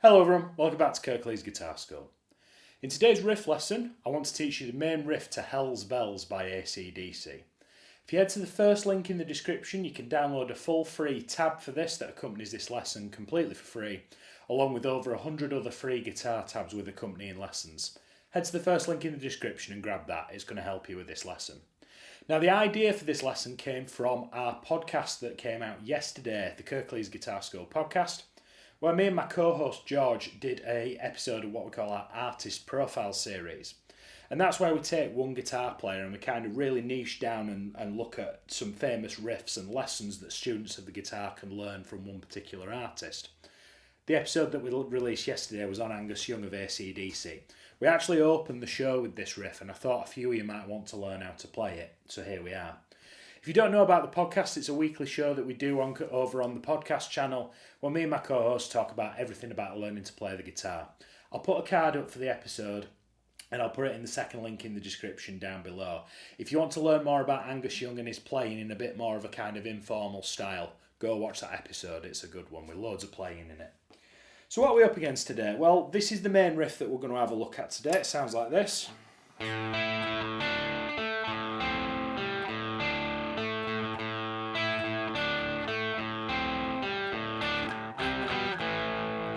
Hello everyone, welcome back to Kirklees Guitar School. In today's riff lesson, I want to teach you the main riff to Hell's Bells by ACDC. If you head to the first link in the description, you can download a full free tab for this that accompanies this lesson completely for free, along with over 100 other free guitar tabs with accompanying lessons. Head to the first link in the description and grab that, it's going to help you with this lesson. Now the idea for this lesson came from our podcast that came out yesterday, the Kirklees Guitar School podcast, where me and my co-host George did an episode of what we call our artist profile series. And that's where we take one guitar player and we kind of really niche down and look at some famous riffs and lessons that students of the guitar can learn from one particular artist. The episode that we released yesterday was on Angus of ACDC. We actually opened the show with this riff and I thought a few of you might want to learn how to play it, so here we are. If you don't know about the podcast, it's a weekly show that we do over on the podcast channel where me and my co-host talk about everything about learning to play the guitar. I'll put a card up for the episode and I'll put it in the second link in the description down below. If you want to learn more about Angus Young and his playing in a bit more of a kind of informal style, go watch that episode. It's a good one with loads of playing in it. So what are we up against today? Well, this is the main riff that we're going to have a look at today. It sounds like this.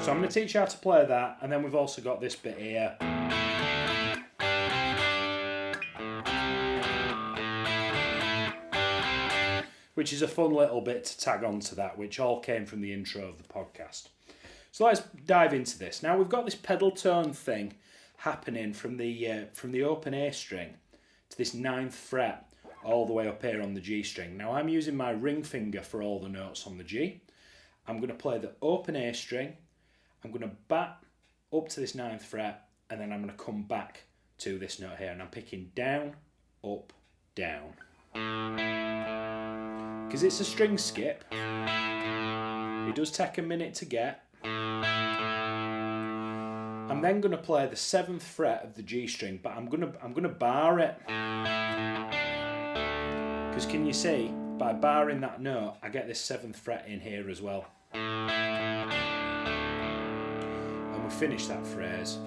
So I'm going to teach you how to play that, and then we've also got this bit here. Which is a fun little bit to tag on to that, which all came from the intro of the podcast. So let's dive into this. Now we've got this pedal tone thing happening from the open A string to this 9th fret all the way up here on the G string. Now I'm using my ring finger for all the notes on the G. I'm going to play the open A string. I'm going to bat up to this 9th fret and then I'm going to come back to this note here and I'm picking down, up, down. Because it's a string skip, it does take a minute to get. I'm then going to play the 7th fret of the G string, but I'm going to bar it. Because can you see, by barring that note, I get this 7th fret in here as well. Finish that phrase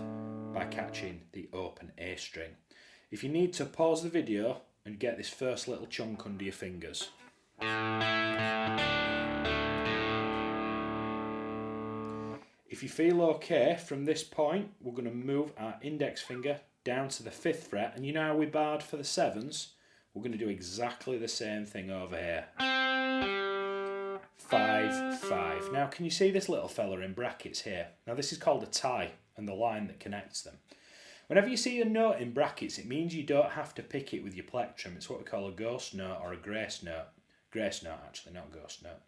by catching the open A string. If you need to, pause the video and get this first little chunk under your fingers. If you feel okay from this point, we're going to move our index finger down to the 5th fret, and you know how we barred for the 7s? We're going to do exactly the same thing over here. 5, 5. Now can you see this little fella in brackets here? Now this is called a tie and the line that connects them. Whenever you see a note in brackets, it means you don't have to pick it with your plectrum. It's what we call a ghost note or a grace note. Grace note actually, not ghost note.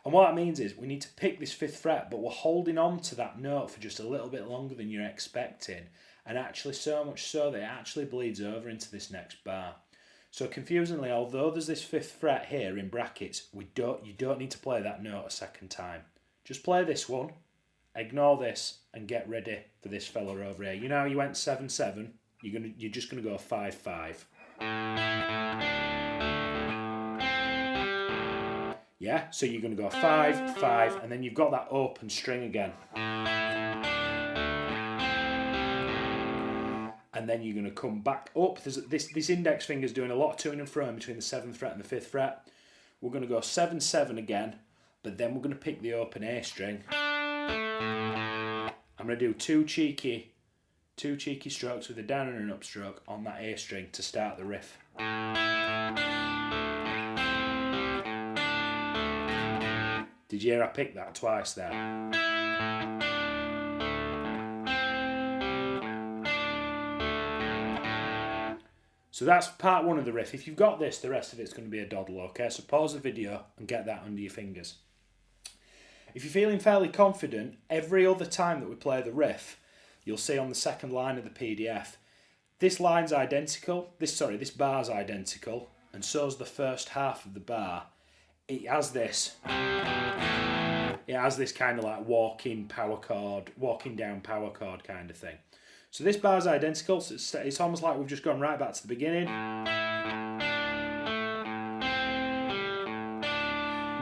And what that means is we need to pick this 5th fret, but we're holding on to that note for just a little bit longer than you're expecting. And actually so much so that it actually bleeds over into this next bar. So confusingly, although there's this 5th fret here in brackets, you don't need to play that note a second time. Just play this one, ignore this, and get ready for this fella over here. You know how you went 7, 7? You're just gonna go 5, 5. Yeah, so you're gonna go 5, 5, and then you've got that open string again. And then you're going to come back up. This index finger's doing a lot of to and fro between the 7th fret and the 5th fret. We're going to go 7, 7 again, but then we're going to pick the open A string. I'm going to do two cheeky strokes with a down and an up stroke on that A string to start the riff. Did you hear I picked that twice there? So that's part one of the riff. If you've got this, the rest of it's going to be a doddle, okay? So pause the video and get that under your fingers. If you're feeling fairly confident, every other time that we play the riff, you'll see on the second line of the PDF, this line's identical, this bar's identical, and so's the first half of the bar. It has this kind of like walking down power chord kind of thing. So this bar's identical, so it's almost like we've just gone right back to the beginning.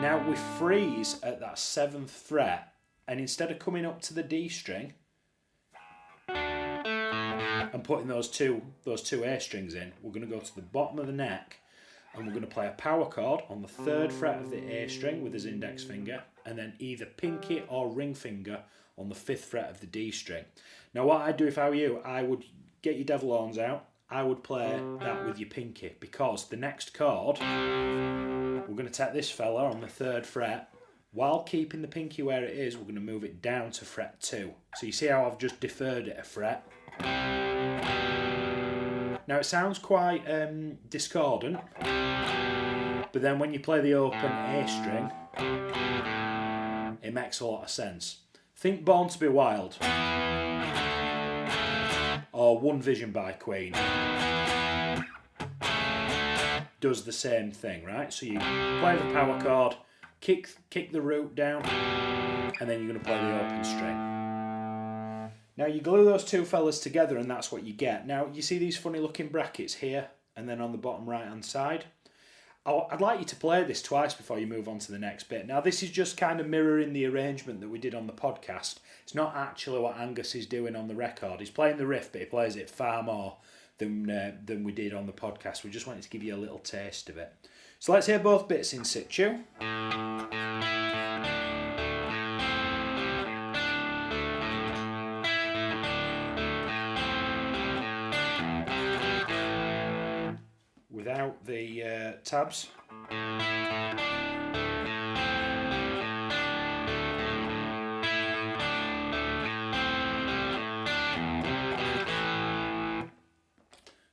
Now we freeze at that 7th fret and instead of coming up to the D string and putting those two A strings in, we're going to go to the bottom of the neck and we're going to play a power chord on the 3rd fret of the A string with his index finger, and then either pinky or ring finger on the 5th fret of the D string. Now what I'd do if I were you, I would get your devil horns out, I would play that with your pinky, because the next chord, we're going to take this fella on the 3rd fret, while keeping the pinky where it is, we're going to move it down to fret 2. So you see how I've just deferred it a fret? Now it sounds quite discordant, but then when you play the open A string, it makes a lot of sense. Think Born to be Wild or One Vision by Queen. Does the same thing, right? So you play the power chord, kick the root down, and then you're going to play the open string. Now you glue those two fellas together and that's what you get. Now you see these funny looking brackets here and then on the bottom right hand side? I'd like you to play this twice before you move on to the next bit. Now this is just kind of mirroring the arrangement that we did on the podcast. It's not actually what Angus is doing on the record. He's playing the riff, but he plays it far more than we did on the podcast. We just wanted to give you a little taste of it. So let's hear both bits in situ. Without the tabs.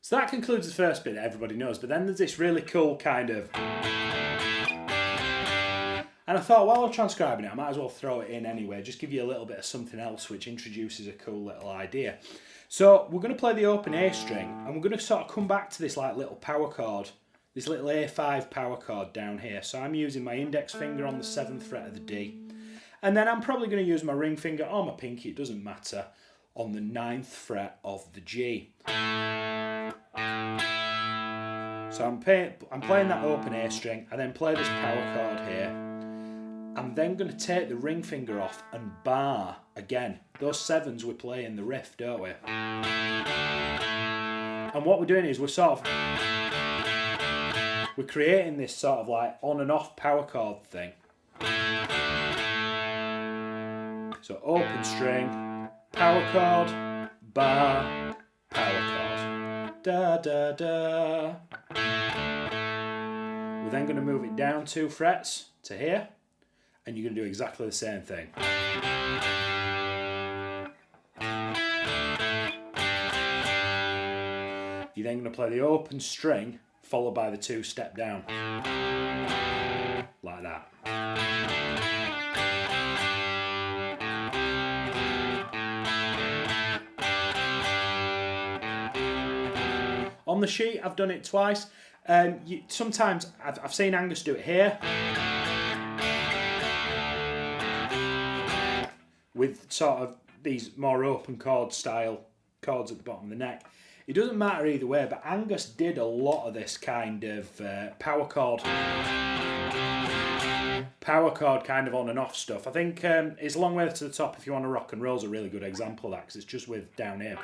So that concludes the first bit that everybody knows, but then there's this really cool kind of... And I thought, while I'm transcribing it, I might as well throw it in anyway, just give you a little bit of something else which introduces a cool little idea. So we're going to play the open A string, and we're going to sort of come back to this like little power chord, this little A5 power chord down here. So I'm using my index finger on the 7th fret of the D, and then I'm probably going to use my ring finger or my pinky, it doesn't matter, on the 9th fret of the G. So I'm playing that open A string, I then play this power chord here. I'm then going to take the ring finger off and bar again. Those 7s we play in the riff, don't we? And what we're doing is we're creating this sort of like on and off power chord thing. So open string, power chord, bar, power chord. Da da da. We're then going to move it down 2 frets to here. And you're going to do exactly the same thing. You're then going to play the open string followed by the 2 step down. Like that. On the sheet I've done it twice. Sometimes I've seen Angus do it here. With sort of these more open chord style chords at the bottom of the neck. It doesn't matter either way, but Angus did a lot of this kind of power chord kind of on and off stuff. I think it's a long way to the top if you want to rock and roll's a really good example of that, because it's just with down here.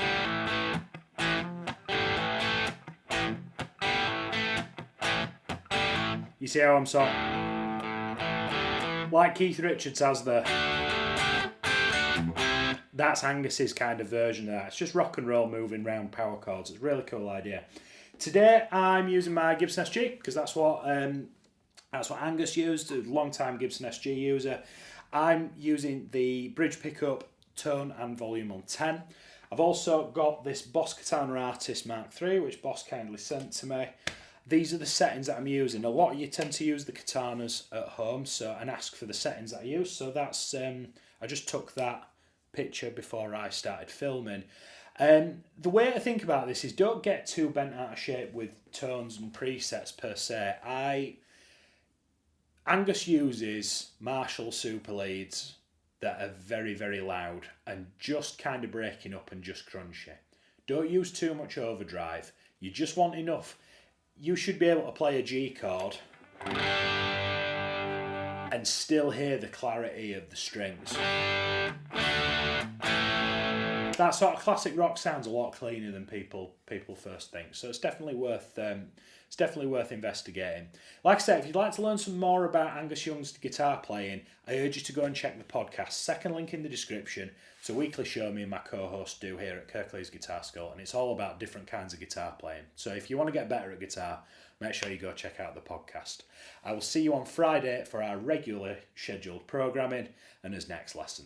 You see how I'm sort of, like Keith Richards has the... That's Angus's kind of version of that. It's just rock and roll moving round power chords. It's a really cool idea. Today I'm using my Gibson SG because that's what Angus used, a long-time Gibson SG user. I'm using the bridge pickup, tone and volume on 10. I've also got this Boss Katana Artist Mark III, which Boss kindly sent to me. These are the settings that I'm using. A lot of you tend to use the katanas at home and ask for the settings that I use. So that's I just took that picture before I started filming. The way to think about this is don't get too bent out of shape with tones and presets per se. Angus uses Marshall super leads that are very, very loud and just kind of breaking up and just crunchy. Don't use too much overdrive. You just want enough. You should be able to play a G chord and still hear the clarity of the strings. That sort of classic rock sounds a lot cleaner than people first think. So it's definitely worth investigating. Like I said, if you'd like to learn some more about Angus Young's guitar playing, I urge you to go and check the podcast. Second link in the description. It's a weekly show me and my co-host do here at Kirklees Guitar School, and it's all about different kinds of guitar playing. So if you want to get better at guitar, make sure you go check out the podcast. I will see you on Friday for our regularly scheduled programming and his next lesson.